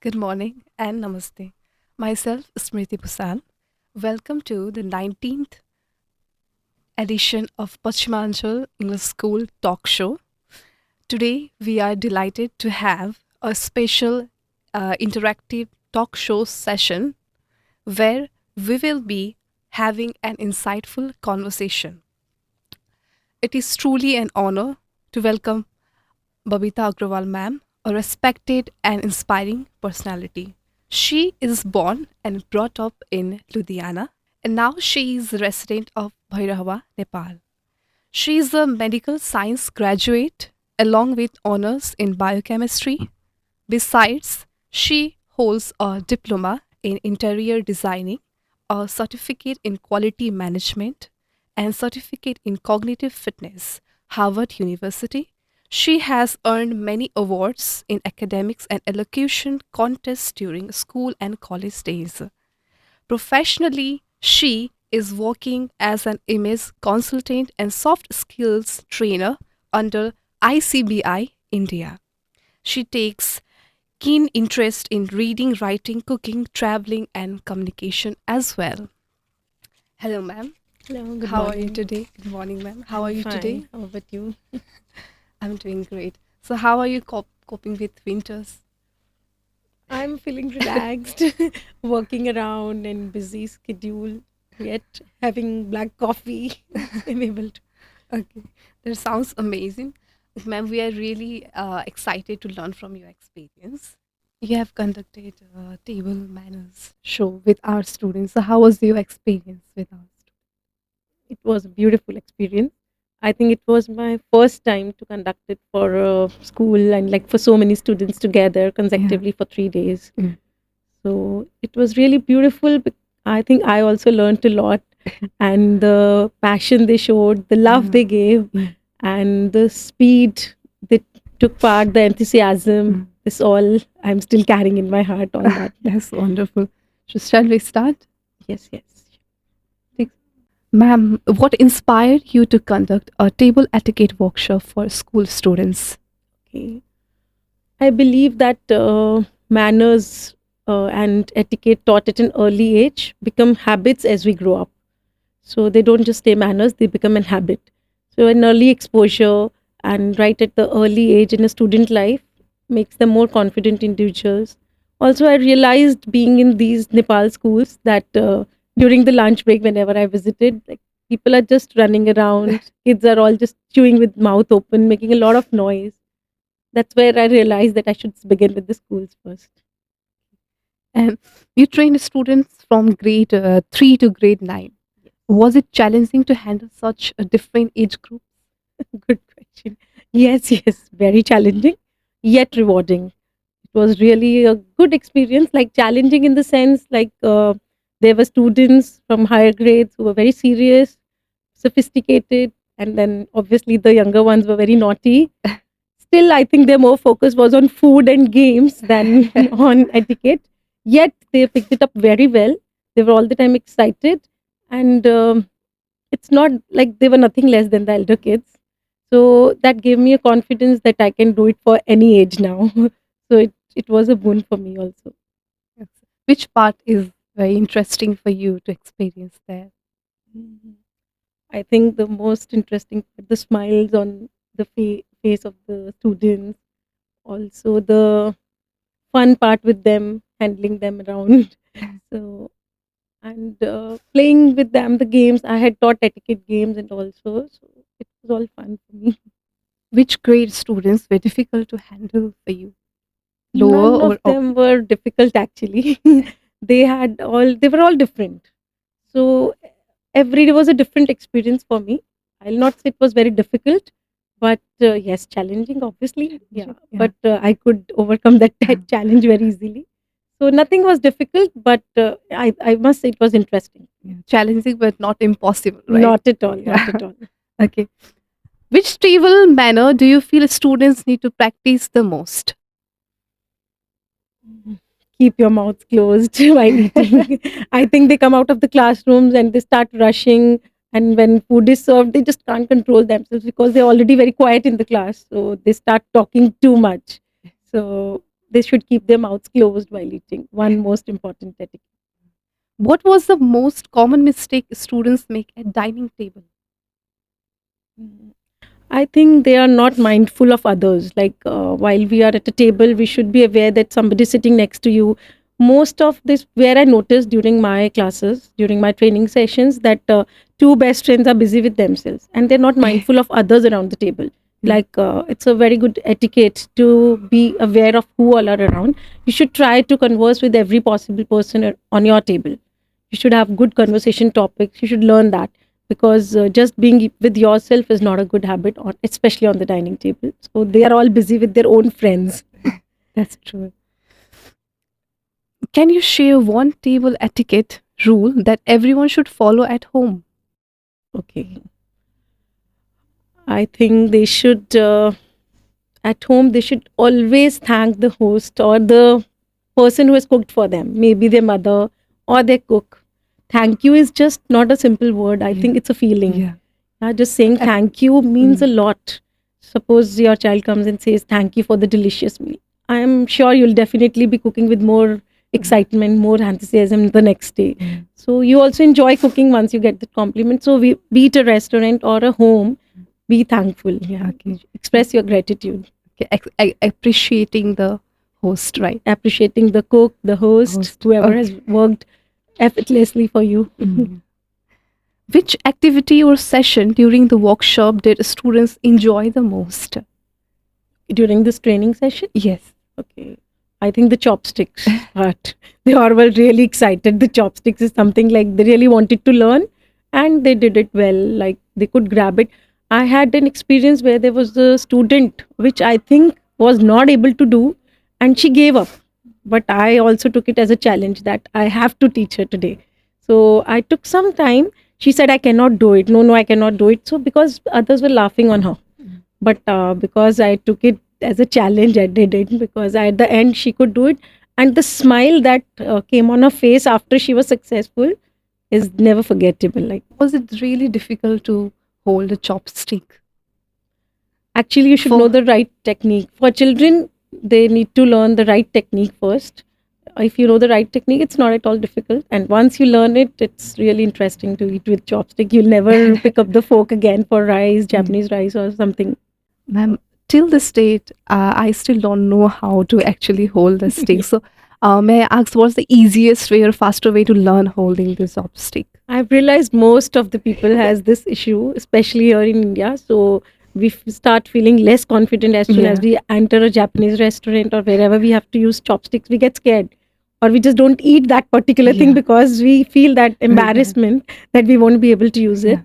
Good morning and namaste. Myself, Smriti Busan. Welcome to the 19th edition of Pachimanchal English School Talk Show. Today, we are delighted to have a special interactive talk show session where we will be having an insightful conversation. It is truly an honor to welcome Babita Agrawal ma'am, a respected and inspiring personality. She is born and brought up in Ludhiana, and now she is a resident of Bhairava, Nepal. She is a medical science graduate along with honors in biochemistry. Besides, she holds a diploma in interior designing, a certificate in quality management, and certificate in cognitive fitness, Harvard University. She has earned many awards in academics and elocution contests during school and college days. Professionally, she is working as an image consultant and soft skills trainer under ICBI India. She takes keen interest in reading, writing, cooking, traveling, and communication as well. Hello, ma'am. Hello, good How are you morning. today? Good morning, ma'am. How are I'm you today? fine. How about you? I'm doing great. So, how are you coping with winters? I'm feeling relaxed, working around and busy schedule, yet having black coffee. I'm able to. Okay, that sounds amazing. Ma'am, we are really excited to learn from your experience. You have conducted a table manners show with our students. So, how was your experience with our students? It was a beautiful experience. I think it was my first time to conduct it for a school and like for so many students together Yeah. consecutively for 3 days. Mm. So it was really beautiful. I think I also learned a lot, and the passion they showed, the love Yeah. they gave, Mm. and the speed they took part, the enthusiasm, Mm. this all I'm still carrying in my heart, all that. That's wonderful. So, shall we start? Yes, yes. Thanks. Ma'am, what inspired you to conduct a table etiquette workshop for school students? Okay. I believe that manners and etiquette taught at an early age become habits as we grow up. So they don't just stay manners, they become an habit. So an early exposure and right at the early age in a student life makes them more confident individuals. Also, I realized being in these Nepal schools that during the lunch break, whenever I visited, like people are just running around, kids are all just chewing with mouth open, making a lot of noise. That's where I realized that I should begin with the schools first. And you trained students from grade 3 to grade 9. Was it challenging to handle such a different age group? Good question. Yes, yes, very challenging, yet rewarding. It was really a good experience, like challenging in the sense like there were students from higher grades who were very serious, sophisticated, and then obviously the younger ones were very naughty. Still, I think their more focus was on food and games than on etiquette. Yet they picked it up very well. They were all the time excited, and it's not like they were nothing less than the elder kids. So that gave me a confidence that I can do it for any age now. So it was a boon for me also. Yes. Which part is very interesting for you to experience there? Mhm. I think the most interesting part, the smiles on the face of the students, also the fun part with them, handling them around. So and playing with them the games. I had taught etiquette games and also, so it was all fun for me. Which grade students were difficult to handle for you? Lower None of or up? them were difficult actually. They were all different. So every day was a different experience for me. I'll not say it was very difficult, but yes, challenging obviously. Yeah, Yeah. but I could overcome that challenge very easily. So nothing was difficult, but I must say it was interesting. Yeah. Challenging but not impossible, right? Not at all, not Yeah. at all. Okay. Which table manner do you feel students need to practice the most? Keep your mouths closed while eating. I think they come out of the classrooms and they start rushing. And when food is served, they just can't control themselves because they're already very quiet in the class. So they start talking too much. So they should keep their mouths closed while eating. One most important etiquette. What was the most common mistake students make at dining table? Mm. I think they are not mindful of others. Like while we are at a table, we should be aware that somebody is sitting next to you. Most of this, where I noticed during my classes, during my training sessions, that two best friends are busy with themselves and they're not mindful of others around the table. Like it's a very good etiquette to be aware of who all are around. You should try to converse with every possible person on your table. You should have good conversation topics. You should learn that, because just being with yourself is not a good habit, especially on the dining table. So they are all busy with their own friends. That's true. Can you share one table etiquette rule that everyone should follow at home? Okay. I think they should, at home, they should always thank the host or the person who has cooked for them, maybe their mother or their cook. Thank you is just not a simple word. I think it's a feeling. Just saying thank you means a lot. Suppose your child comes and says thank you for the delicious meal. I am sure you'll definitely be cooking with more excitement, more enthusiasm the next day. So you also enjoy cooking once you get the compliment. So be it a restaurant or a home, be thankful. Okay. Express your gratitude. Okay. Appreciating the host, right? Appreciating the cook, the host. Whoever Okay. has worked effortlessly for you. Which activity or session during the workshop did students enjoy the most? During this training session? Yes. Okay. I think the chopsticks part. They all were really excited. The chopsticks is something like they really wanted to learn and they did it well. Like they could grab it. I had an experience where there was a student which I think was not able to do and she gave up. But I also took it as a challenge that I have to teach her today. So I took some time. She said, I cannot do it. No, I cannot do it. So because others were laughing on her. But because I took it as a challenge, I did it, because at the end she could do it. And the smile that came on her face after she was successful is never forgettable. Like, Was it really difficult to hold a chopstick? actually, you should know the right technique. For children, they need to learn the right technique first. If you know the right technique, it's not at all difficult. And once you learn it, it's really interesting to eat with chopstick. You'll never pick up the fork again for rice, Japanese rice or something. Ma'am, till this date, I still don't know how to actually hold the stick. So, may I ask, what's the easiest way or faster way to learn holding the chopstick? I've realized most of the people has this issue, especially here in India. So we start feeling less confident as soon as we enter a Japanese restaurant or wherever we have to use chopsticks. We get scared, or we just don't eat that particular thing because we feel that embarrassment that we won't be able to use it.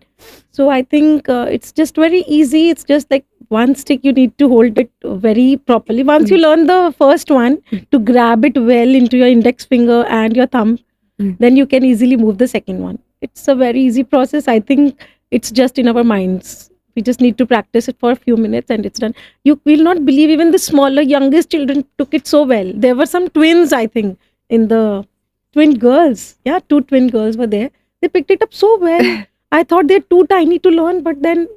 So I think it's just very easy. It's just like one stick, you need to hold it very properly. Once you learn the first one, to grab it well into your index finger and your thumb, then you can easily move the second one. It's a very easy process. I think it's just in our minds. We just need to practice it for a few minutes and it's done. You will not believe, even the smaller, youngest children took it so well. There were some twins, I think, in the twin girls. Yeah, 2 twin girls were there. They picked it up so well. I thought they're too tiny to learn, but then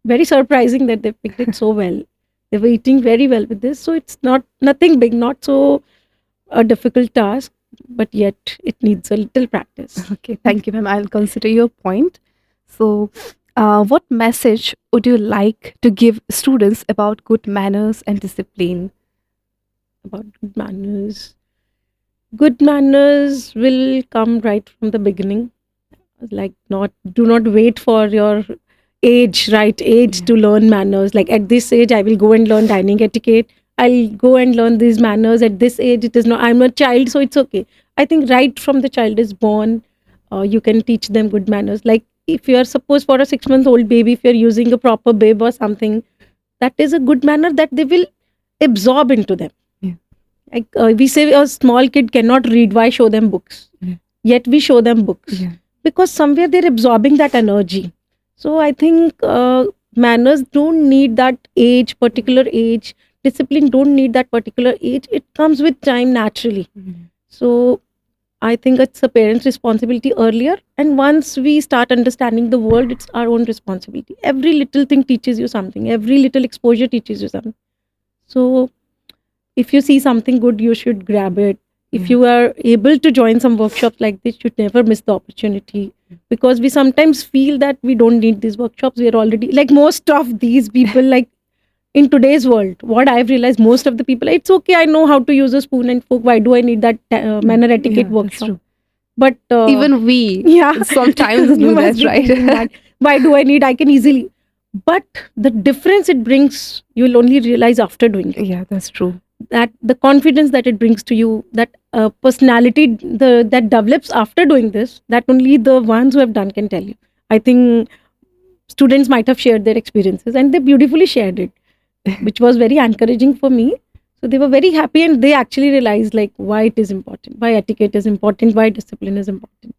very surprising that they picked it so well. They were eating very well with this. So it's nothing big, not so a difficult task, but yet it needs a little practice. Okay, thank you, ma'am. I'll consider your point. So, what message would you like to give students about good manners and discipline? About good manners. Good manners will come right from the beginning. Like, do not wait for your right age to learn manners. Like at this age, I will go and learn dining etiquette. I'll go and learn these manners at this age. It is not, I'm a child, so it's okay. I think right from the child is born, you can teach them good manners. Like if you are, suppose for a 6-month-old baby, if you're using a proper bib or something, that is a good manner that they will absorb into them. Like we say a small kid cannot read, why show them books? Yet we show them books. Because somewhere they're absorbing that energy. So I think manners don't need that age, particular age. Discipline don't need that particular age. It comes with time naturally. So I think it's a parent's responsibility earlier. And once we start understanding the world, it's our own responsibility. Every little thing teaches you something. Every little exposure teaches you something. So if you see something good, you should grab it. If Yeah. you are able to join some workshops like this, you should never miss the opportunity, because we sometimes feel that we don't need these workshops. We are already like most of these people, like in today's world, what I've realized, most of the people, it's okay, I know how to use a spoon and fork. Why do I need that manner etiquette Yeah, that's workshop? true. But Even we yeah, sometimes you do must that, be right? thinking that why do I need? I can easily. But the difference it brings, you'll only realize after doing it. Yeah, that's true. That the confidence that it brings to you, that personality that develops after doing this, that only the ones who have done can tell you. I think students might have shared their experiences, and they beautifully shared it, which was very encouraging for me. So they were very happy, and they actually realized like why it is important, why etiquette is important, why discipline is important.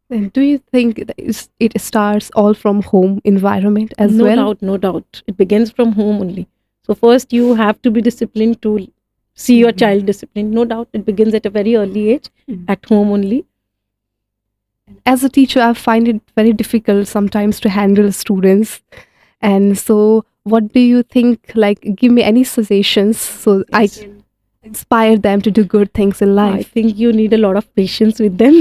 And do you think that it starts all from home environment as No well? doubt, no doubt. It begins from home only. So first you have to be disciplined to see your child disciplined. No doubt it begins at a very early age, at home only. As a teacher, I find it very difficult sometimes to handle students. And so, what do you think? Like, give me any suggestions so I Yes. can inspire them to do good things in I life. think you need a lot of patience with them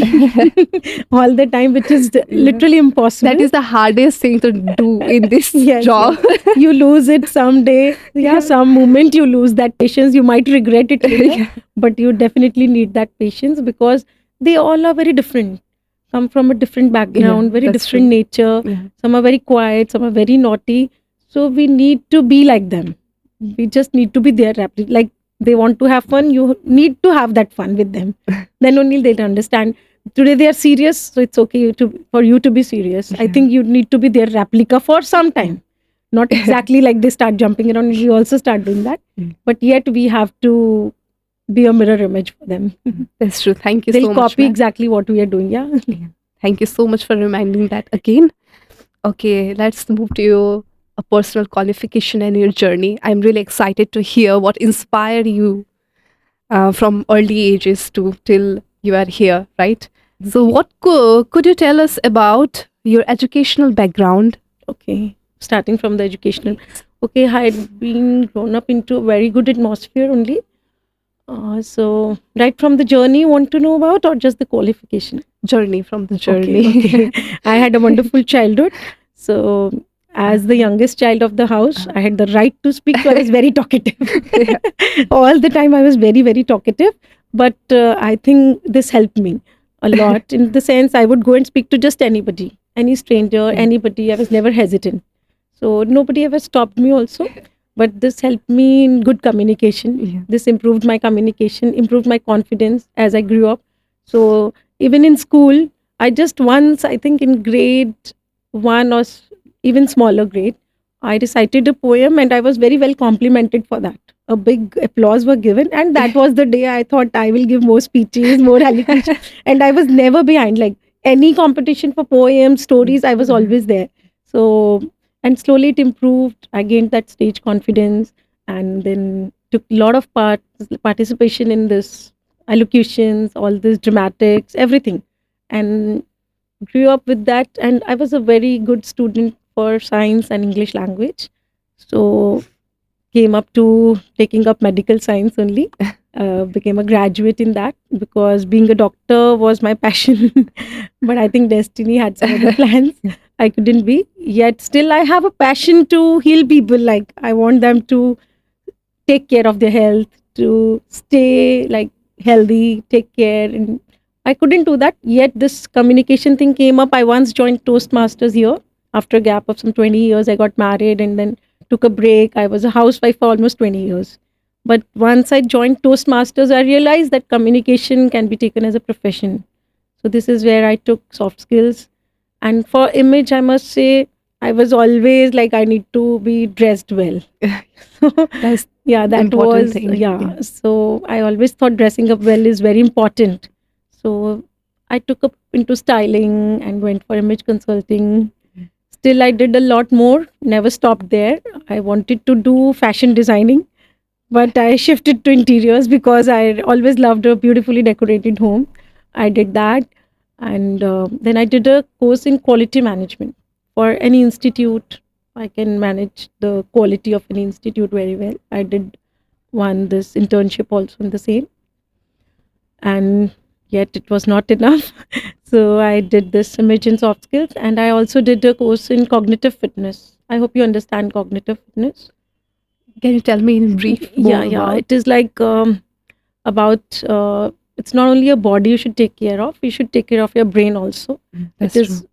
all the time, which is literally impossible. That is the hardest thing to do in this Yes, job. You lose it someday. Yeah. Some moment you lose that patience. You might regret it later, Yeah. but you definitely need that patience, because they all are very different. Come from a different background, very that's different true. nature. Yeah. Some are very quiet, some are very naughty. So we need to be like them. We just need to be there. Like they want to have fun, you need to have that fun with them. Then only they'll understand. Today they are serious, so it's okay for you to be serious. I Yeah. think you need to be their replica for some time. Not exactly like they start jumping around, we also start doing that. But yet we have to be a mirror image for them. That's true. Thank you They'll so much. copy ma'am. exactly what we are doing. Yeah. Thank you so much for reminding that again. Okay, let's move to a personal qualification and your journey. I'm really excited to hear what inspired you from early ages to till you are here, right? So, what could you tell us about your educational background? Okay. Starting from the educational. Okay, I had been grown up into a very good atmosphere only. So right from the journey, you want to know about, or just the qualification? Journey from the journey. Okay. I had a wonderful childhood. So as the youngest child of the house, I had the right to speak. So I was very talkative. All the time I was very, very talkative. But I think this helped me a lot, in the sense I would go and speak to just anybody, any stranger, anybody. I was never hesitant. So nobody ever stopped me also. But this helped me in good communication. Yeah. This improved my communication, improved my confidence as I grew up. So even in school, I just once, I think in grade one or even smaller grade, I recited a poem and I was very well complimented for that. A big applause were given, and that was the day I thought I will give more speeches, more elocution. And I was never behind. Like any competition for poems, stories, I was always there. So, and slowly it improved. I gained that stage confidence, and then took a lot of participation in this elocutions, all this dramatics, everything, and grew up with that. And I was a very good student for science and English language. So came up to taking up medical science only. Became a graduate in that, because being a doctor was my passion. But I think destiny had some other plans. I couldn't be. Yet still I have a passion to heal people. Like I want them to take care of their health, to stay like healthy, take care. And I couldn't do that. Yet this communication thing came up. I once joined Toastmasters here. After a gap of some 20 years, I got married and then took a break. I was a housewife for almost 20 years. But once I joined Toastmasters, I realized that communication can be taken as a profession. So this is where I took soft skills. And for image, I must say, I was always like, I need to be dressed well. That's Yeah, that important was, thing. yeah. So I always thought dressing up well is very important. So I took up into styling and went for image consulting. Still, I did a lot more, never stopped there. I wanted to do fashion designing, but I shifted to interiors because I always loved a beautifully decorated home. I did that. And then I did a course in quality management for any institute. I can manage the quality of an institute very well. I did won this internship also in the same, and yet it was not enough. So I did this image in soft skills, and I also did a course in cognitive fitness. I hope you understand cognitive fitness. Can you tell me in brief Yeah, more yeah. about? It is like about it's not only your body you should take care of, you should take care of your brain also. That's It is true.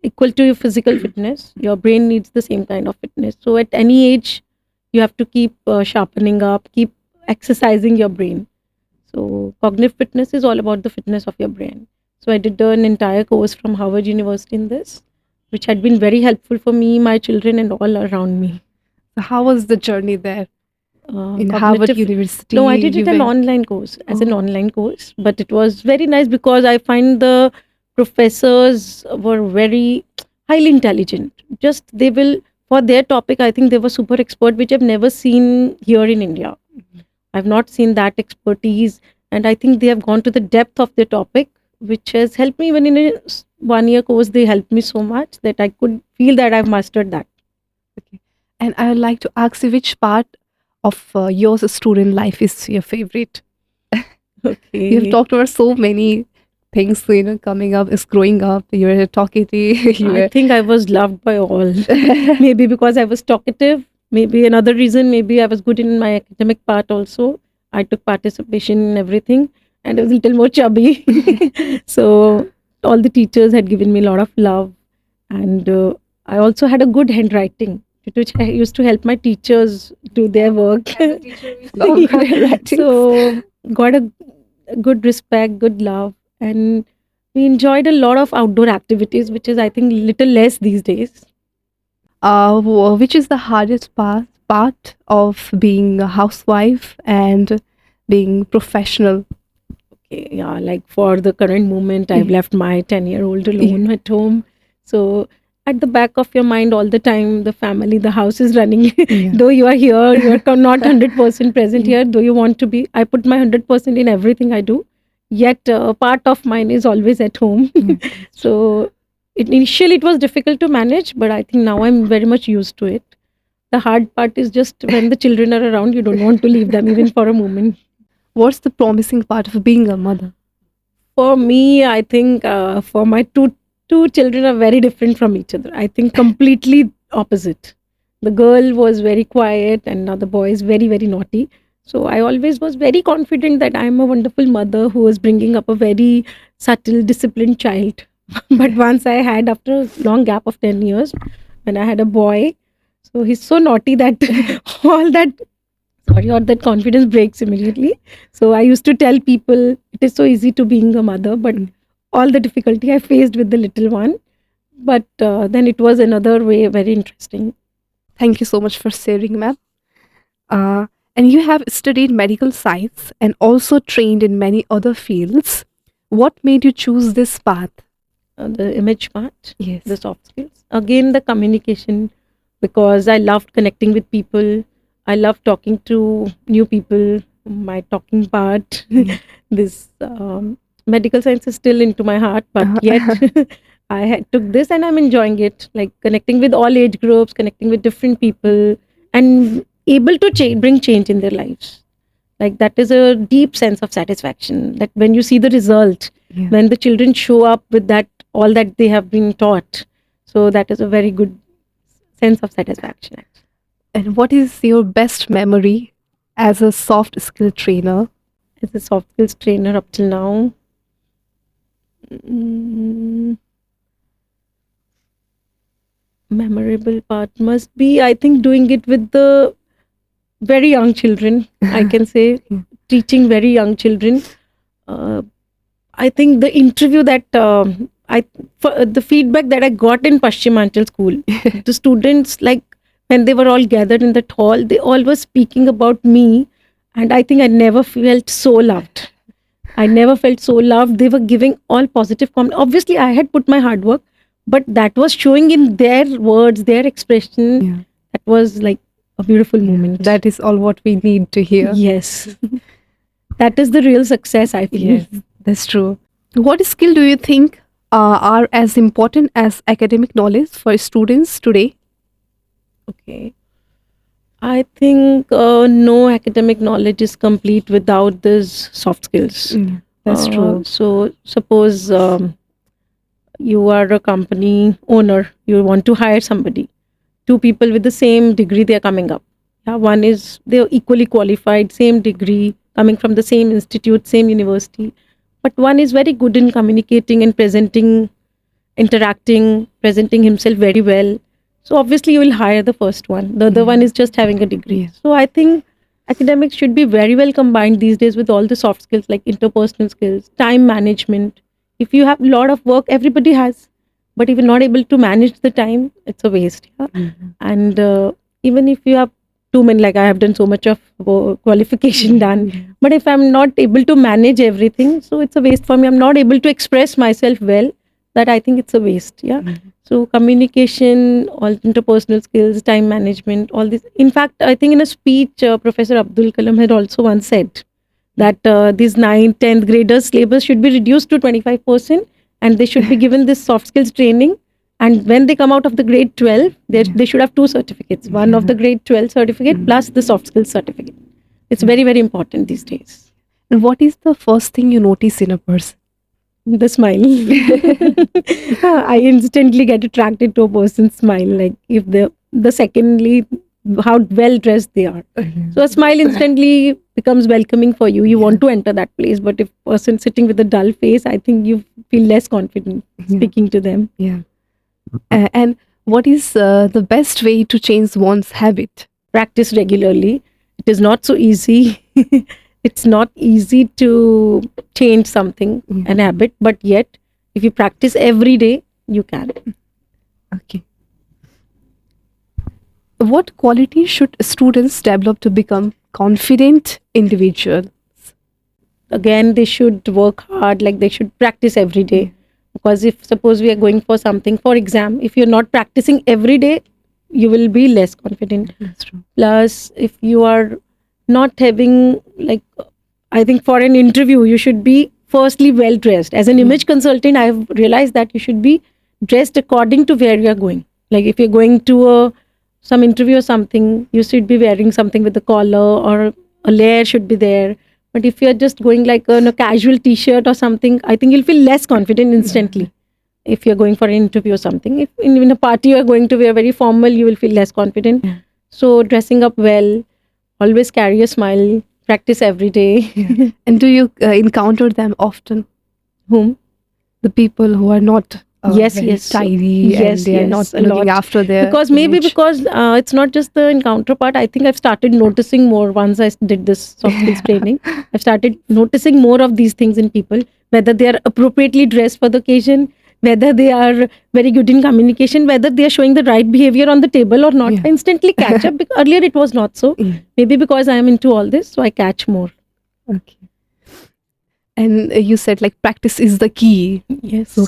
equal to your physical fitness. Your brain needs the same kind of fitness. So at any age, you have to keep sharpening up, keep exercising your brain. So cognitive fitness is all about the fitness of your brain. So I did an entire course from Harvard University in this, which had been very helpful for me, my children, and all around me. So how was the journey there in Harvard Cognitive. No, I University? did You it an went. online course as an Oh, online course, but it was very nice because I find the professors were very highly intelligent. Just they will for their topic. I think they were super expert, which I've never seen here in India. I've not seen that expertise, and I think they have gone to the depth of the topic, which has helped me. Even in a 1 year course, they helped me so much that I could feel that I've mastered that. okay. And I would like to ask you which part of your student life is your favorite? You have Okay. talked about so many things, coming up, is growing up. You were talkative. You I were. think I was loved by all. Maybe because I was talkative. Maybe another reason, maybe I was good in my academic part also. I took participation in everything and I was a little more chubby. So all the teachers had given me a lot of love. And I also had a good handwriting, which I used to help my teachers do their work. Love Yeah. writings. So got a good respect, good love. And we enjoyed a lot of outdoor activities, which is I think little less these days. Which is the hardest part of being a housewife and being professional? Okay, yeah, like for the current moment, I've Yeah. left my 10-year-old Yeah. alone at home. So at the back of your mind all the time, the family, the house is running. Yeah. Though you are here, you are not 100% present Yeah. here, though you want to be. I put my 100% in everything I do. Yet part of mine is always at home. Yeah. So initially it was difficult to manage, but I think now I'm very much used to it. The hard part is just when the children are around, you don't want to leave them even for a moment. What's the promising part of being a mother? For me, I think for my two children are very different from each other. I think completely opposite. The girl was very quiet, and now the boy is very naughty. So I always was very confident that I am a wonderful mother who is bringing up a very subtle, disciplined child. But once I had, after a long gap of 10 years, when I had a boy, so he's so naughty that all that or that confidence breaks immediately. So I used to tell people it is so easy to being a mother, but all the difficulty I faced with the little one. But then it was another way very interesting. Thank you so much for sharing, ma'am. And you have studied medical science and also trained in many other fields. What made you choose this path? The image part, Yes. the soft skills, again the communication, because I loved connecting with people. I love talking to new people. My talking part, Yeah. this medical science is still into my heart, but yet I had took this and I'm enjoying it. Like connecting with all age groups, connecting with different people, and able to bring change in their lives. Like that is a deep sense of satisfaction. That when you see the result, Yeah. when the children show up with that all that they have been taught, so that is a very good sense of satisfaction. And what is your best memory as a soft skill trainer? As a soft skills trainer up till now, mm, memorable part must be I think doing it with the very young children. I can say Yeah. teaching very young children. Uh, I think the interview that the feedback that I got in Pashchimanchal school, the students like when they were all gathered in that hall, they all were speaking about me, and I think I never felt so loved. I never felt so loved. They were giving all positive comments. Obviously, I had put my hard work, but that was showing in their words, their expression. Yeah. That was like a beautiful moment. That is all what we need to hear. Yes, that is the real success. I feel. Yes, that's true. What skill do you think are as important as academic knowledge for students today? Okay. I think no academic knowledge is complete without these soft skills. That's true. So, suppose you are a company owner, you want to hire somebody. Two people with the same degree, they are coming up. Yeah, one is they're equally qualified, same degree, coming from the same institute, same university. But one is very good in communicating and presenting, interacting, presenting himself very well. So obviously you will hire the first one. The other one is just having a degree. Yeah. So I think academics should be very well combined these days with all the soft skills like interpersonal skills, time management. If you have a lot of work, everybody has, but if you're not able to manage the time, it's a waste. Yeah? And even if you have too many, like I have done so much of qualification done, but if I'm not able to manage everything, so it's a waste for me. I'm not able to express myself well, that I think it's a waste. Yeah. So communication, all interpersonal skills, time management, all this. In fact, I think in a speech, Professor Abdul Kalam had also once said that these 9th, 10th graders syllabus should be reduced to 25%, and they should be given this soft skills training. And when they come out of the grade 12, they should have two certificates, one of the grade 12 certificate plus the soft skills certificate. It's very, very important these days. And what is the first thing you notice in a person? The smile. I instantly get attracted to a person's smile. Like if the secondly, how well dressed they are. So a smile instantly becomes welcoming for you. You want to enter that place. But if person sitting with a dull face, I think you feel less confident speaking to them. Yeah. And what is the best way to change one's habit? Practice regularly. It is not so easy. It's not easy to change something, an habit, but yet if you practice every day, you can. Okay. What quality should students develop to become confident individuals? Again, they should work hard, like they should practice every day. Because if suppose we are going for something, for exam, if you're not practicing every day, you will be less confident. That's true. Plus, if you are not having, like, I think for an interview, you should be firstly well dressed. As an image consultant, I have realized that you should be dressed according to where you are going. Like if you're going to some interview or something, you should be wearing something with a collar or a layer should be there. But if you're just going like in a casual t-shirt or something, I think you'll feel less confident instantly. If you're going for an interview or something, if in a party you're going to wear very formal, you will feel less confident. So dressing up well, always carry a smile, practice every day. And do you encounter them often? Whom? The people who are not Yes, very yes. tidy and Yes, they are yes, not a looking lot. after their Because maybe image. because it's not just the encounter part. I think I've started noticing more once I did this soft skills training. I've started noticing more of these things in people, whether they are appropriately dressed for the occasion, whether they are very good in communication, whether they are showing the right behavior on the table or not. Yeah. I instantly catch up. Because earlier it was not so. Maybe because I am into all this, so I catch more. Okay. And you said like practice is the key. Yes. So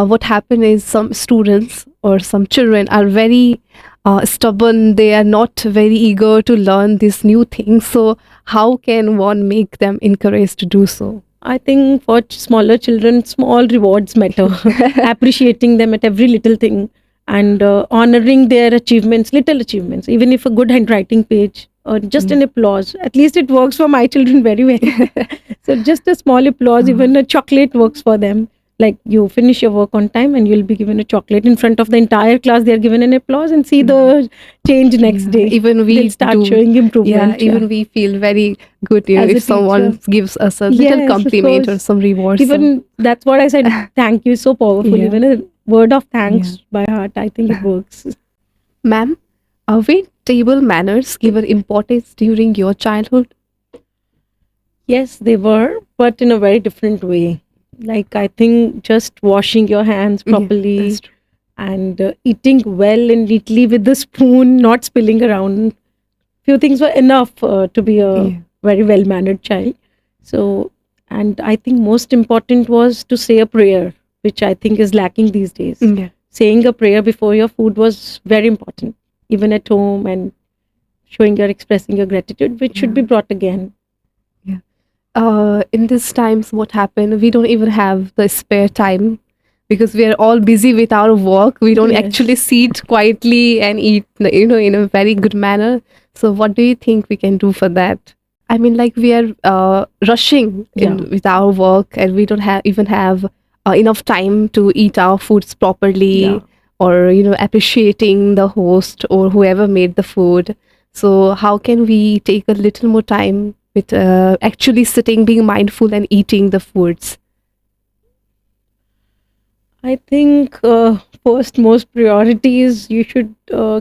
what happened is some students or some children are very stubborn. They are not very eager to learn these new things. So how can one make them encouraged to do so? I think for smaller children, small rewards matter. Appreciating them at every little thing and honoring their achievements, little achievements, even if a good handwriting page or just an applause. At least it works for my children very well. So just a small applause, even a chocolate works for them. Like you finish your work on time and you'll be given a chocolate in front of the entire class. They're given an applause and see the change next day. Even we They'll start do. showing improvement. Even we feel very good As a if someone teacher. gives us a Yes, little of compliment or course. some reward. Even that's what I said. Thank you is so powerful. Yeah. Even a word of thanks by heart, I think it works. Ma'am, were table manners given importance during your childhood? Yes, they were, but in a very different way. Like I think just washing your hands properly That's true. and eating well and neatly with the spoon, not spilling around. Few things were enough to be a very well mannered child. So, and I think most important was to say a prayer, which I think is lacking these days. Yeah. Saying a prayer before your food was very important, even at home, and showing your expressing your gratitude, which should be brought again. In these times, what happened? We don't even have the spare time because we are all busy with our work. We don't Yes. actually sit quietly and eat, in a very good manner. So, what do you think we can do for that? I mean, like we are rushing Yeah. with our work, and we don't even have enough time to eat our foods Yeah. properly, or appreciating the host or whoever made the food. So, how can we take a little more time with actually sitting, being mindful, and eating the foods? I think first most priority is you should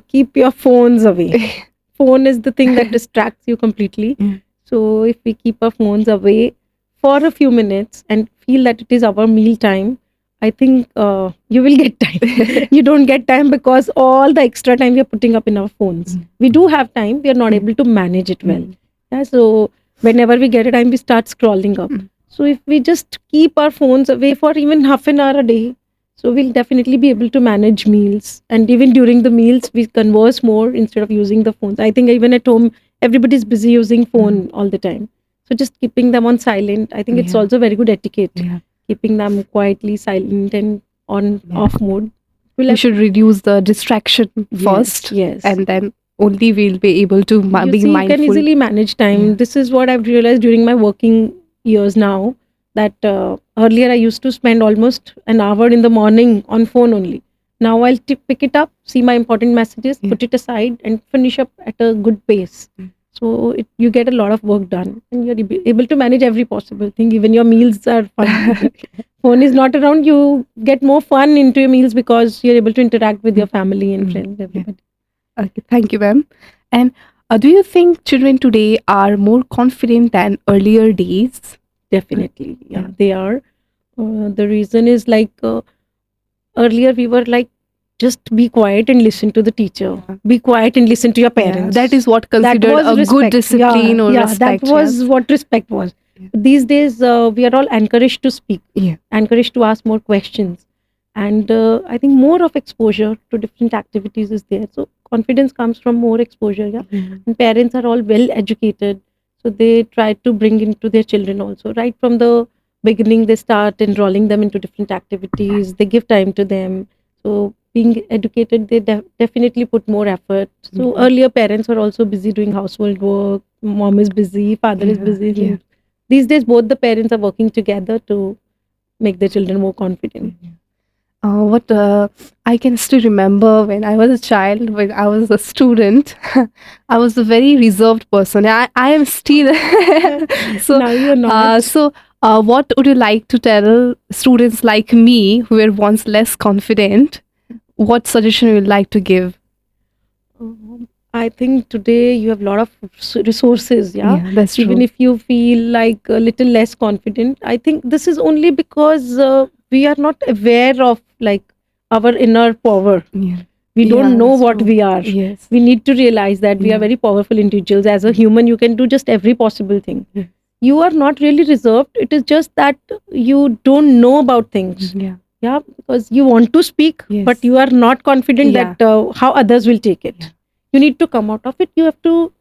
keep your phones away. Phone is the thing that distracts you completely. Mm. So if we keep our phones away for a few minutes and feel that it is our meal time, I think you will get time. You don't get time because all the extra time we are putting up in our phones. Mm. We do have time, we are not Mm. able to manage it well. Mm. Yeah, so whenever we get a time, we start scrolling up. Mm. So if we just keep our phones away for even half an hour a day, so we'll definitely be able to manage meals. And even during the meals, we converse more instead of using the phones. I think even at home, everybody's busy using phone all the time. So just keeping them on silent, I think it's Yeah. also very good etiquette. Yeah. Keeping them quietly silent and on Yeah. off mode. Will We should reduce the distraction first, yes. and then only we'll be able to You be see, you can mindful. easily manage time. Yeah. This is what I've realized during my working years now. That earlier I used to spend almost an hour in the morning on phone only. Now I'll pick it up, see my important messages, Yeah. put it aside, and finish up at a good pace. Mm. So you get a lot of work done, and you're able to manage every possible thing. Even your meals are fun. Phone is not around, you get more fun into your meals because you're able to interact with your family and Mm. friends, Yeah. everybody. Okay, thank you, ma'am. And do you think children today are more confident than earlier days? Definitely, yeah, Yeah. they are. The reason is like earlier we were like, just be quiet and listen to the teacher. Yeah. Be quiet and listen to your Yeah, parents. that is what That considered was a good respect. discipline Yeah, or yeah, that respect. was Yes. what respect was. Yeah. These days, we are all encouraged to speak, Yeah. encouraged to ask more questions, and I think more of exposure to different activities is there. So confidence comes from more exposure. Yeah, Mhm. and parents are all well educated, so they try to bring into their children also right from the beginning. They start enrolling them into different activities, they give time to them. So being educated, they definitely put more effort. So Mhm. earlier parents were also busy doing household work, mom is busy, father is Yeah. busy. Yeah. These days both the parents are working together to make their children more confident. What I can still remember when I was a child, when I was a student, I was a very reserved person. I am still. So, Now you're not. what would you like to tell students like me who were once less confident? What suggestion you would like to give? I think today you have a lot of resources. Yeah, That's even true. if you feel like a little less confident, I think this is only because we are not aware of like our inner power. Yeah. We don't know That's what true. we are. Yes. We need to realize that we are Yeah. very powerful individuals. As a human, you can do just every possible thing. Yeah. You are not really reserved. It is just that you don't know about things. Yeah. Yeah, because you want to speak, Yes. but you are not confident Yeah. that how others will take it. Yeah. You need to come out of it. You have to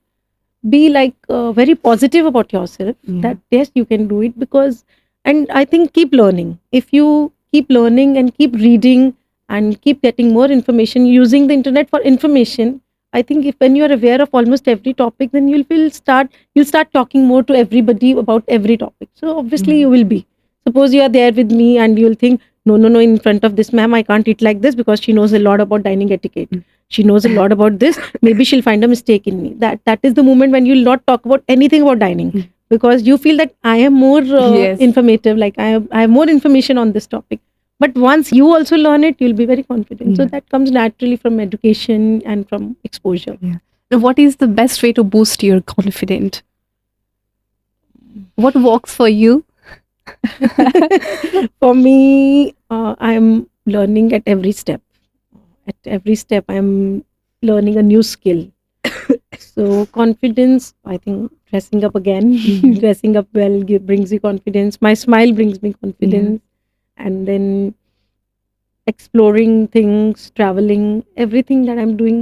be like very positive about yourself, Yeah. that yes, you can do it. Because, and I think keep learning. If you keep learning and keep reading and keep getting more information, using the internet for information, I think if when you are aware of almost every topic, then you'll start talking more to everybody about every topic. So obviously Yeah. you will be. Suppose you are there with me and you'll think, no, no, no, in front of this ma'am, I can't eat like this because she knows a lot about dining etiquette. Mm. She knows a lot about this. Maybe she'll find a mistake in me. That is the moment when you'll not talk about anything about dining, Mm. because you feel that I am more Yes. informative. Like I have more information on this topic. But once you also learn it, you'll be very confident. So Yeah. that comes naturally from education and from exposure. Now, what is the best way to boost your confidence? What works for you? For me, I'm learning at every step. At every step, I'm learning a new skill. So confidence, I think dressing up again, Mhm. dressing up well brings you confidence. My smile brings me confidence. And then exploring things, traveling, everything that I'm doing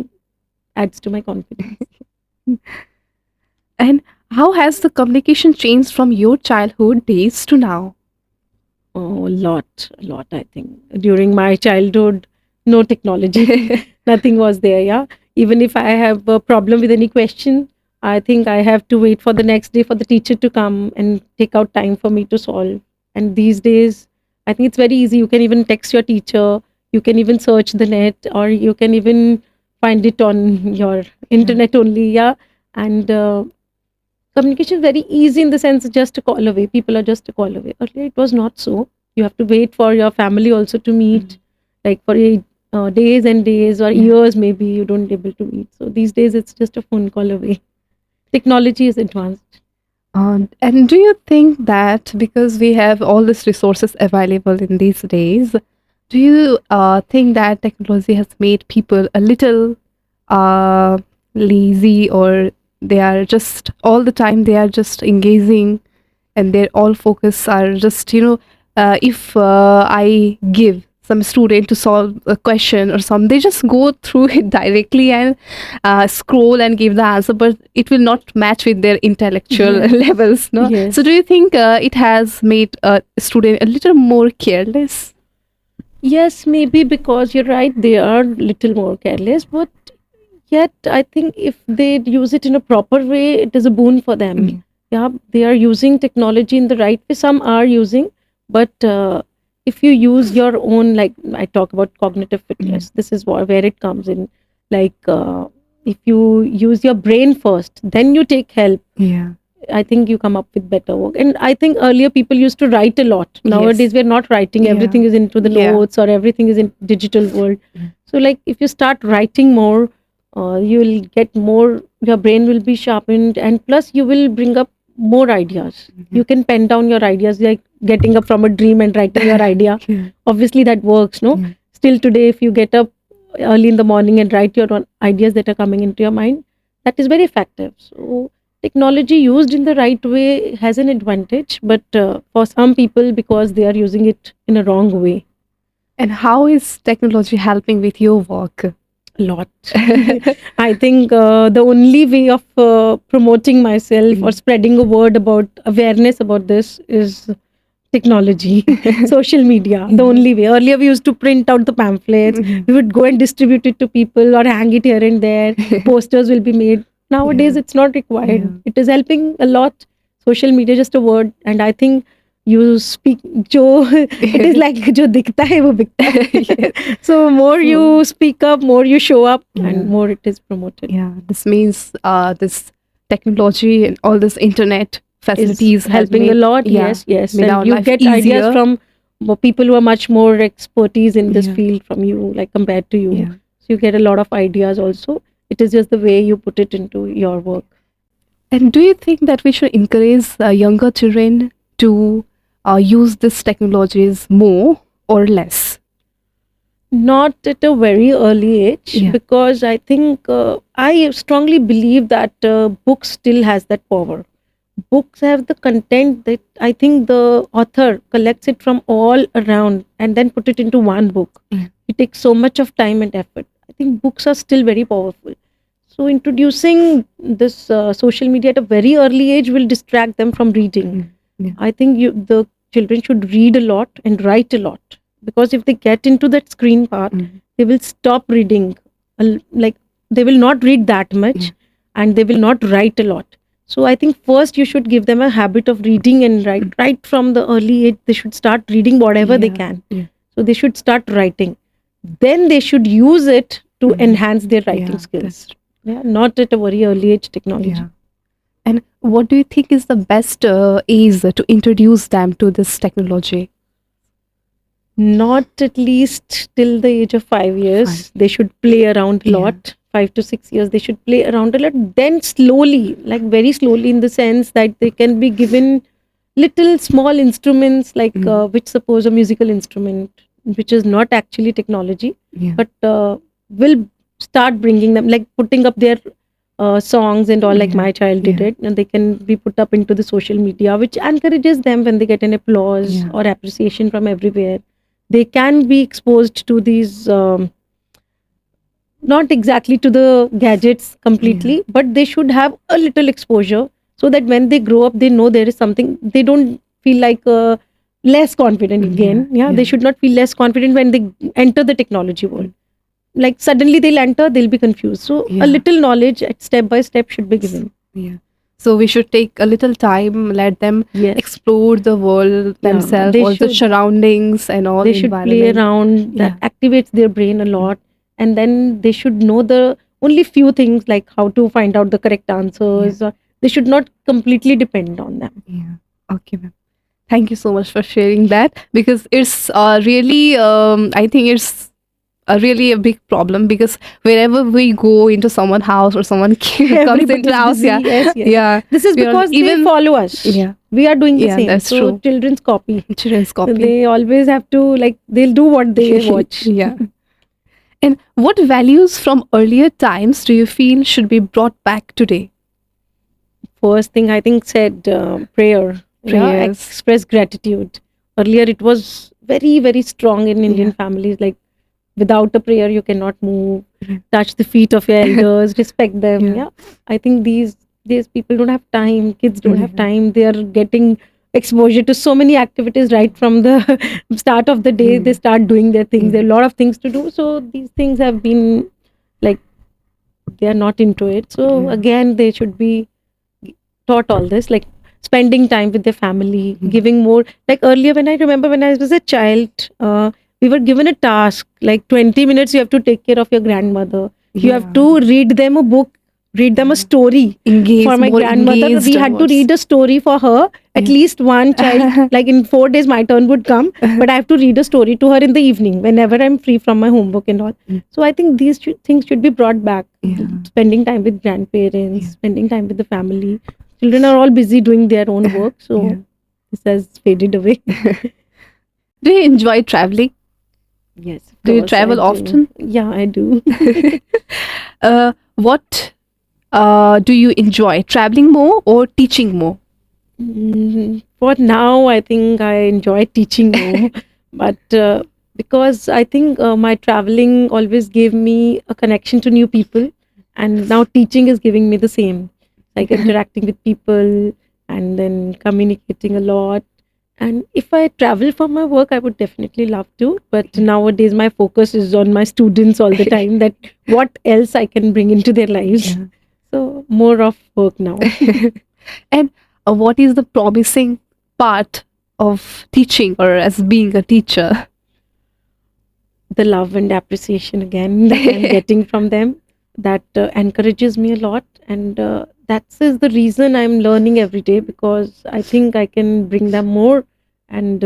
adds to my confidence. And how has the communication changed from your childhood days to now? Oh, a lot, I think. During my childhood, no technology, nothing was there. Yeah. Even if I have a problem with any question, I think I have to wait for the next day for the teacher to come and take out time for me to solve. And these days, I think it's very easy. You can even text your teacher, you can even search the net, or you can even find it on your internet only. Yeah. And communication is very easy in the sense just a call away. People are just a call away. Earlier, it was not so. You have to wait for your family also to meet, like for days and days or years, maybe you don't able to meet. So these days, it's just a phone call away. Technology is advanced. And do you think that because we have all these resources available in these days, do you think that technology has made people a little lazy, or they are just all the time they are just engaging and their all focus are just, if I give some student to solve a question or something, they just go through it directly and scroll and give the answer, but it will not match with their intellectual Yes. levels. No, Yes. so do you think it has made a student a little more careless? Yes, maybe because you're right, they are little more careless, but yet I think if they use it in a proper way, it is a boon for them. Yeah, they are using technology in the right way. Some are using, but if you use your own, like I talk about cognitive fitness, this is where it comes in. Like if you use your brain first, then you take help. Yeah. I think you come up with better work. And I think earlier people used to write a lot. Nowadays we're not writing. Yeah. Everything is into the Yeah. notes or everything is in digital world. So like if you start writing more, you'll get more. Your brain will be sharpened, and plus you will bring up more ideas. You can pen down your ideas, like getting up from a dream and writing your idea. Obviously that works, no? Still today, if you get up early in the morning and write your own ideas that are coming into your mind, that is very effective. So technology used in the right way has an advantage, but for some people, because they are using it in a wrong way, And how is technology helping with your work? a lot. I think the only way of promoting myself or spreading a word about awareness about this is technology, social media. The only way. Earlier, we used to print out the pamphlets, we would go and distribute it to people or hang it here and there. Posters will be made. Nowadays, it's not required. Yeah. It is helping a lot. Social media, just a word, and I think you speak. Jo, it is like jo dikhta hai, wo bikta hai. So more you speak up, more you show up, and more it is promoted. Yeah, this means this technology and all this internet facilities Is has helping a made- lot. yeah, Yes. made our And you life get ideas easier. from people who are much more expertise in this Yeah. field from you, like compared to you. Yeah. So you get a lot of ideas also. It is just the way you put it into your work. And do you think that we should encourage younger children to use these technologies more or less? Not at a very early age, Yeah. because I think I strongly believe that books still has that power. Books have the content that I think the author collects it from all around and then put it into one book. Yeah. It takes so much of time and effort. I think books are still very powerful. So introducing this social media at a very early age will distract them from reading. Yeah. I think the children should read a lot and write a lot, because if they get into that screen part, they will stop reading. Like they will not read that much, and they will not write a lot. So I think first you should give them a habit of reading and write. Right from the early age, they should start reading whatever they can. Yeah. So they should start writing. Then they should use it to enhance their writing Yeah, skills. that's- Yeah, not at a very early age technology. Yeah. And what do you think is the best age to introduce them to this technology? Not at least till the age of 5 years. They should play around a Yeah. lot. 5 to 6 years, they should play around a lot. Then slowly, like very slowly, in the sense that they can be given little small instruments, like which suppose a musical instrument, which is not actually technology, Yeah. but will start bringing them, like putting up their songs and all, like Yeah. my child did Yeah. it, and they can be put up into the social media, which encourages them when they get an applause Yeah. or appreciation from everywhere. They can be exposed to these not exactly to the gadgets completely, but they should have a little exposure, so that when they grow up, they know there is something. They don't feel like less confident again. Yeah, yeah. they should not feel less confident when they enter the technology world. like suddenly they'll enter, they'll be confused. So Yeah. a little knowledge at step by step should be given. Yeah. So we should take a little time, let them Yes. explore the world Yeah, themselves, they or the should. surroundings and all They should play environment. around. That activates their brain a lot, and then they should know the only few things like how to find out the correct answers. Or they should not completely depend on them. Yeah. Okay, ma'am. Thank you so much for sharing that, because it's really, I think it's really a big problem, because wherever we go into someone's house or someone comes Everybody's into the house, busy. yeah, Yes, yes. yeah, This is We are because they even- follow us. yeah, We are doing the Yeah, same. that's So true. children's copy. children's So copy. they always have to, like, they'll do what they watch. Yeah. And what values from earlier times do you feel should be brought back today? First thing I think said prayer. Yeah, Prayers. express gratitude. Earlier it was very, very strong in Indian families. Like without a prayer you cannot move, touch the feet of your elders, respect them. Yeah. Yeah. I think these people don't have time, kids don't have Yeah. time. They are getting exposure to so many activities right from the start of the day. They start doing their things. There are a lot of things to do. So these things have been like they are not into it. So Yeah. again they should be taught all this, like spending time with their family, Mhm. giving more. Like earlier, when I remember when I was a child, we were given a task like 20 minutes you have to take care of your grandmother. You have to read them a book, read them a story. Engage, For my more grandmother, engaged we had to towards- read a story for her. At Yeah. least one child, like in 4 days, my turn would come, but I have to read a story to her in the evening whenever I'm free from my homework and all. Mm. So I think these things should be brought back. Yeah. Spending time with grandparents, Yeah. spending time with the family. Children are all busy doing their own work, so Yeah. this has faded away. Do you enjoy traveling? Yes. of Do you course, travel I do. often? Yeah, I do. What do you enjoy, traveling more or teaching more? For now, I think I enjoy teaching more, but because I think my traveling always gave me a connection to new people, and now teaching is giving me the same, like interacting with people and then communicating a lot. And if I travel for my work, I would definitely love to. But nowadays, my focus is on my students all the time. That what else I can bring into their lives. Yeah. So more of work now. And what is the promising part of teaching or as being a teacher? The love and appreciation again that I'm getting from them, that encourages me a lot, and that is the reason I'm learning every day, because I think I can bring them more, and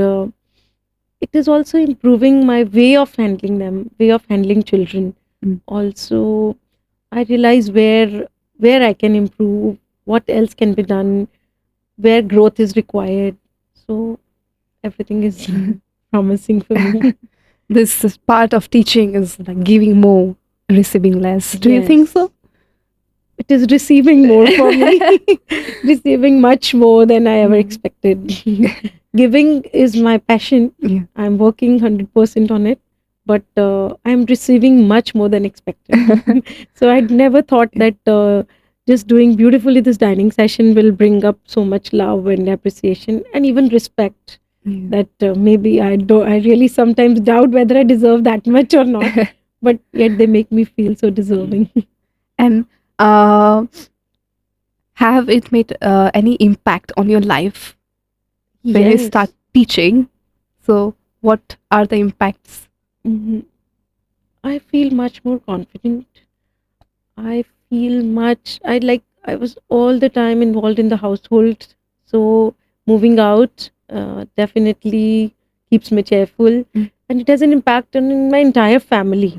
it is also improving my way of handling them, way of handling children. Mm. Also, I realize where I can improve, what else can be done, where growth is required. So everything is promising for me. This is part of teaching is like giving more, receiving less. Do you Yes. think so? It is receiving more for me, receiving much more than I ever expected. Giving is my passion. Yeah. I'm working 100% on it, but I'm receiving much more than expected. So I'd never thought that just doing beautifully this dining session will bring up so much love and appreciation and even respect. That maybe I really sometimes doubt whether I deserve that much or not, but yet they make me feel so deserving. And have it made any impact on your life when you Yes. start teaching? So, what are the impacts? Mhm. I feel much more confident. I feel I was all the time involved in the household. So moving out definitely keeps me cheerful. Mm. And it has an impact on my entire family,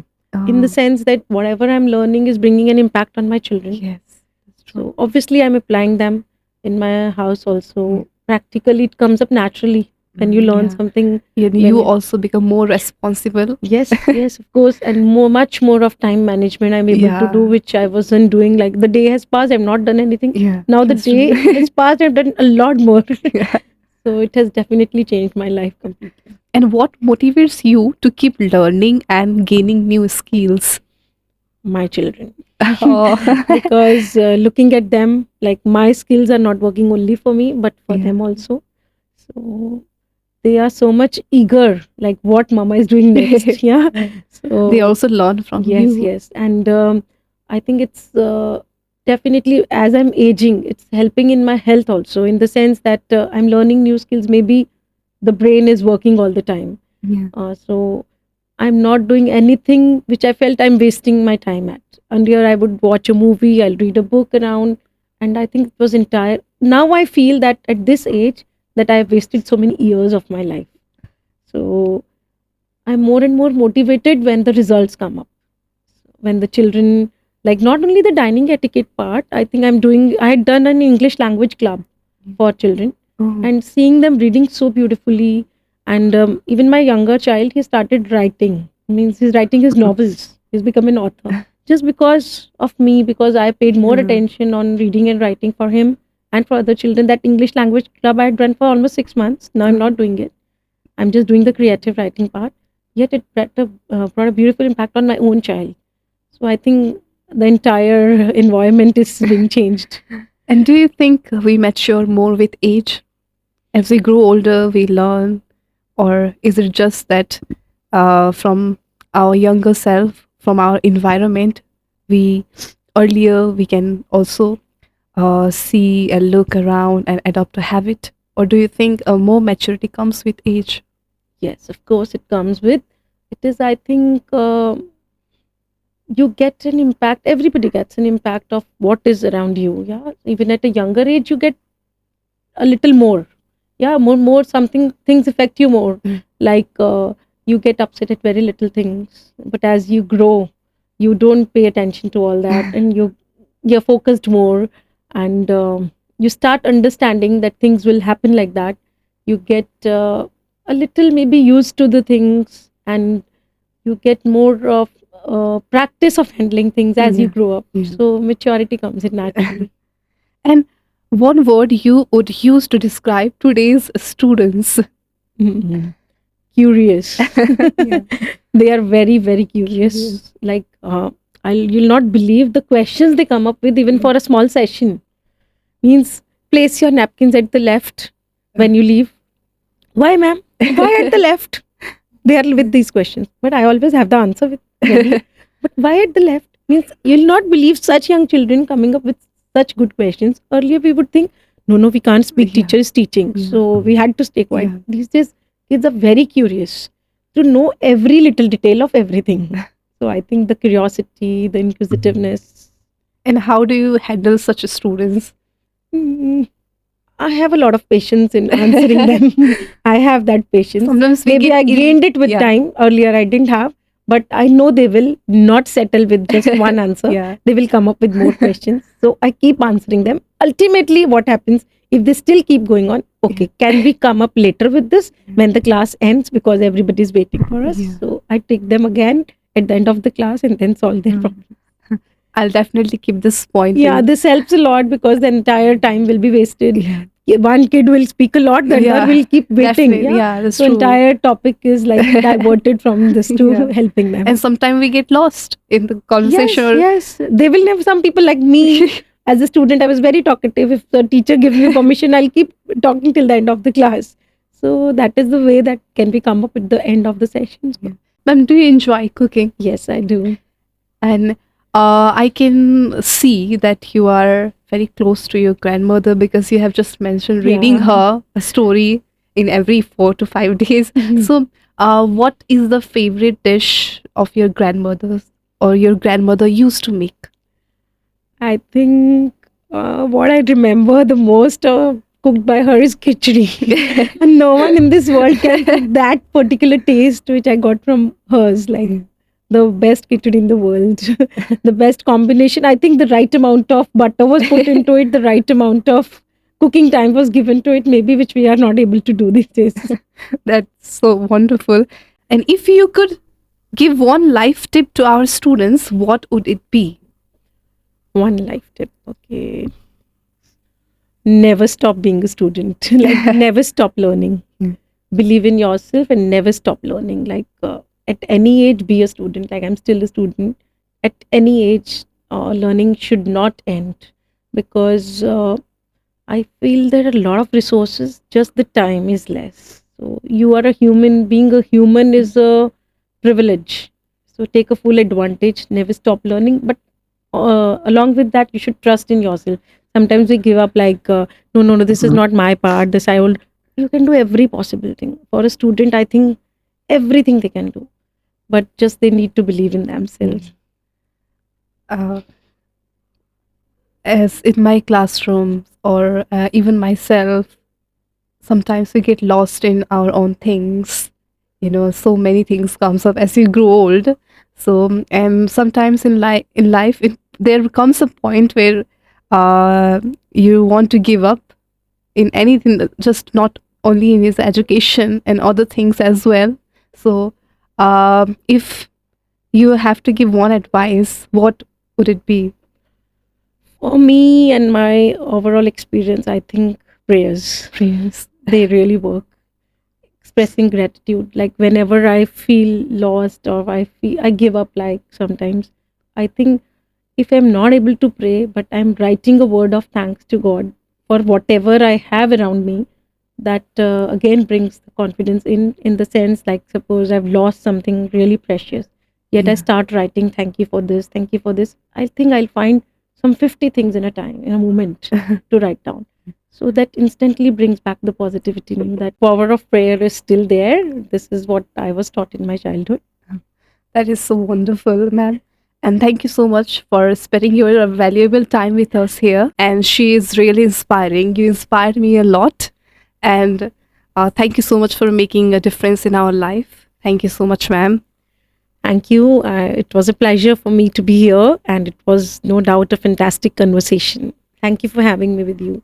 in the sense that whatever I'm learning is bringing an impact on my children. Yes, that's true. So obviously I'm applying them in my house also. Practically it comes up naturally when you learn Yeah. something. You you- also become more responsible. Yes, yes, of course, and much more of time management I'm able to do, Yeah. which I wasn't doing. Like the day has passed, I've not done anything. Yeah. Now the that's day true. has passed, I've done a lot more. Yeah. So it has definitely changed my life completely. And what motivates you to keep learning and gaining new skills? My children, Oh. because looking at them, like my skills are not working only for me, but for Yeah. them also. So they are so much eager, like what mama is doing next. Yeah. They So also learn from yes, you. yes. And I think it's definitely, as I'm aging, it's helping in my health also, in the sense that I'm learning new skills. Maybe the brain is working all the time. Yeah. So I'm not doing anything which I felt I'm wasting my time at. Earlier, I would watch a movie, I'll read a book around, and I think it was entire. Now I feel that at this age, that I have wasted so many years of my life. So I'm more and more motivated when the results come up. When the children, like not only the dining etiquette part, I think I had done an English language club for children, Oh. and seeing them reading so beautifully. And even my younger child, he started writing. Means he's writing his novels. He's become an author just because of me, because I paid more Yeah. attention on reading and writing for him and for other children. That English language club I had run for almost 6 months. Now I'm not doing it. I'm just doing the creative writing part. Yet it brought a beautiful impact on my own child. So I think the entire environment is being changed. And do you think we mature more with age? As we grow older, we learn, or is it just that from our younger self, from our environment, we earlier we can also see and look around and adopt a habit? Or do you think more maturity comes with age? Yes, of course, it comes with. It is, I think, you get an impact. Everybody gets an impact of what is around you. Yeah, even at a younger age, you get a little more. Yeah, more something. Things affect you more. Mm. Like you get upset at very little things, but as you grow, you don't pay attention to all that, and you're focused more, and you start understanding that things will happen like that. You get a little maybe used to the things, and you get more of practice of handling things as you Yeah. grow up. Yeah. So maturity comes in naturally. And one word you would use to describe today's students? Mhm. Curious. Yeah. They are very, very curious. Curious. Like you'll not believe the questions they come up with, even for a small session. Means place your napkins at the left when you leave. Why, ma'am? Why at the left? They are with these questions, but I always have the answer with ready. But why at the left? Means you'll not believe such young children coming up with such good questions. Earlier we would think, no, we can't speak. Yeah. Teacher is teaching, Yeah. so we had to stay quiet. Yeah. These days, kids are very curious to know every little detail of everything. So I think the curiosity, the inquisitiveness. And how do you handle such students? Mm, I have a lot of patience in answering them. I have that patience. Sometimes we Maybe get I gained it with yeah. time. Earlier I didn't have, but I know they will not settle with just one answer. Yeah. They will come up with more questions. So I keep answering them. Ultimately, what happens if they still keep going on? Okay, can we come up later with this when the class ends, because everybody's waiting for us? Yeah. So I take them again at the end of the class and then solve their problem. I'll definitely keep this point. Yeah, in. this helps a lot because the entire time will be wasted. Yeah. One kid will speak a lot, the Yeah, other will keep waiting. Definitely. Yeah, that's So true. entire topic is like diverted from this to Yeah. helping them. And sometimes we get lost in the conversation. or- Yes, they will have some people like me. As a student, I was very talkative. If the teacher gives me permission, I'll keep talking till the end of the class. So that is the way that can be come up at the end of the sessions. Yeah. Ma'am, do you enjoy cooking? Yes, I do. And I can see that you are very close to your grandmother because you have just mentioned reading Yeah. her a story in every 4 to 5 days. So, what is the favorite dish of your grandmother's or your grandmother used to make? I think what I remember the most cooked by her is khichdi. And no one in this world can cook that particular taste which I got from hers. Like the best khichdi in the world. The best combination. I think the right amount of butter was put into it, the right amount of cooking time was given to it, maybe which we are not able to do these days. That's so wonderful. And if you could give one life tip to our students, what would it be? One life tip. Okay. Never stop being a student. Like never stop learning. Mm. Believe in yourself and never stop learning. Like at any age, be a student. Like I'm still a student. At any age, learning should not end, because I feel there are a lot of resources. Just the time is less. So you are a human. Being a human is a privilege. So take a full advantage. Never stop learning. But along with that, you should trust in yourself. Sometimes we give up, like, no, no, no, this is not my part. This I will. You can do every possible thing. For a student, I think everything they can do, but just they need to believe in themselves. Uh, as in my classroom or even myself, sometimes we get lost in our own things. So many things comes up as you grow old. So and sometimes in life there comes a point where you want to give up in anything, just not only in his education and other things as well. So if you have to give one advice, what would it be? For me and my overall experience, I think prayers. Prayers. They really work. Expressing gratitude, like whenever I feel lost or I give up, like sometimes I think if I'm not able to pray, but I'm writing a word of thanks to God for whatever I have around me, that again brings the confidence in the sense, like, suppose I've lost something really precious, yet I Yeah. start writing, thank you for this, thank you for this. I think I'll find some 50 things in a time, in a moment, to write down. So that instantly brings back the positivity in me, that power of prayer is still there. This is what I was taught in my childhood. That is so wonderful, ma'am. And thank you so much for spending your valuable time with us here. And she is really inspiring. You inspired me a lot. And thank you so much for making a difference in our life. Thank you so much, ma'am. Thank you. It was a pleasure for me to be here, and it was no doubt a fantastic conversation. Thank you for having me with you.